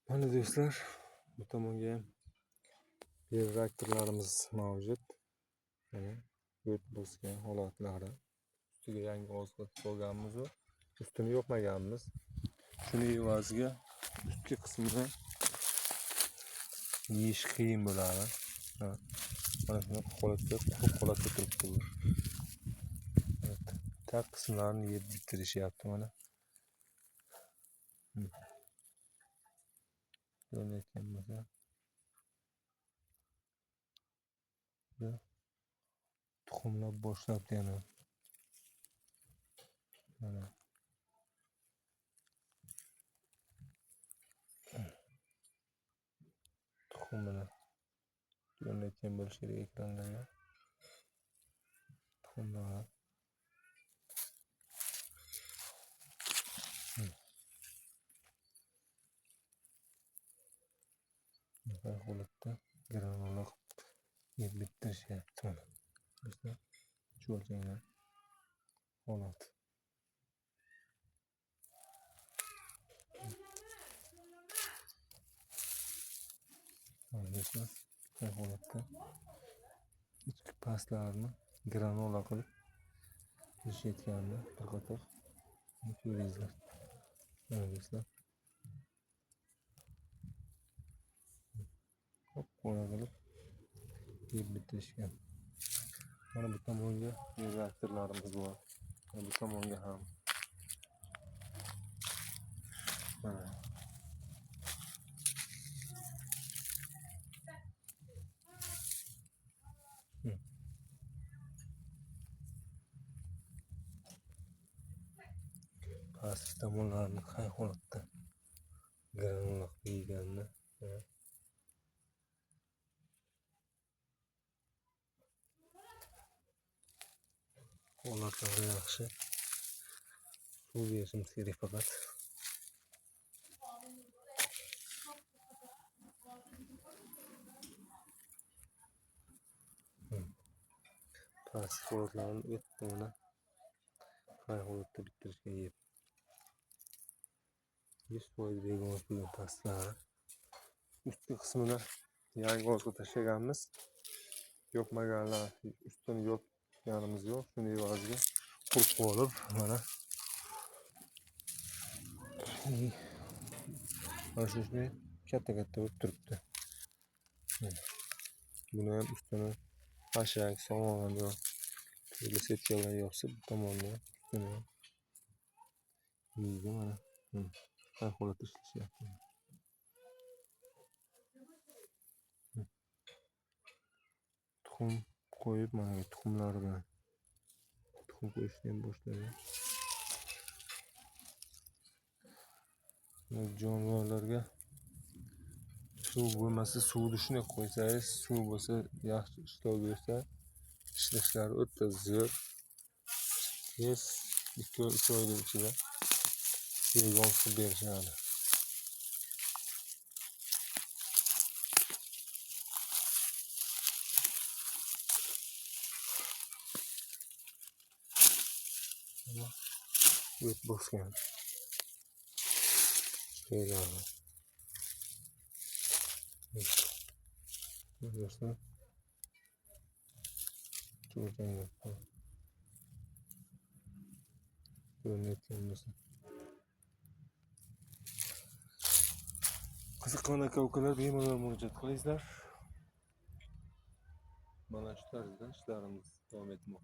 Mana do'stlar, bu tomonga ham reaktorlarimiz mavjud. Mana o't bosgan holatlari. Ustiga yangi oziq qo'yganmiz va ustini yopmaganmiz. Shuni evaziga ustki qismini yeyish qiyin bo'ladi. Mana shuni holatda quruq holatda turibdi bu. Taq qismlarini yeb bitirishyapti mana. Ko'rayotgan bo'lsa, tuxumlab boshlabdi yana. Mana tuxumini ko'rayotgan bo'lish kerak ekranlarga. Tuxumlar bu holatda granulalar yeb bitirishyapti mana. Do'stlar, cho'lchanglar holat. Do'stlar, bu holatda ichki pastlarini granula qilib pishirayotganini bir qator ko'ringizlar. Mana do'stlar, qora qilib yeb bitirishgan. Mana bu tomonga reaktorlarimiz bor. Mana bu tomonga ham. Mana pastki tomonlarini qay holatda granula yeganini. Holatlari yaxshi. Suv berishimiz kerak faqat. Pastki holatlarini o'tdi mana. Qay holatda bitirishga yeb. 100% begona bo'lgan pastlari. Ustki qismini yangi ozga tashlaganmiz. Yopmaganlar, ustini yopganimiz yo'q. Shuni evaziga quruq qolib mana. Mana shunday katta-katta bo'lib turibdi. Buni ham ustini hashak, somon yo'q. Turli setkalar yopsa bu tomonda ustini yeydi mana. Qay holatda ishlashyapti. Tuxum qo'yib mana tuxumlar bilan tuxum qo'yishni ham boshlagan. Jonivorlarga suv bo'lmasa suvni shunday qo'ysangiz, suv bo'lsa yaxshi ishlov bersa, ishlashlari o'ta zo'r. Tez 2-3 oyning ichida begona suv berishadi. O't bosgan. Şeylerle. Do'stlar, cho'lchanglar ko'rinayotgan bo'lsa. Qiziqqan aka-ukalar bemalol murojaat qilingizlar. Mana shu tarzda ishlarimiz davom etmoqda.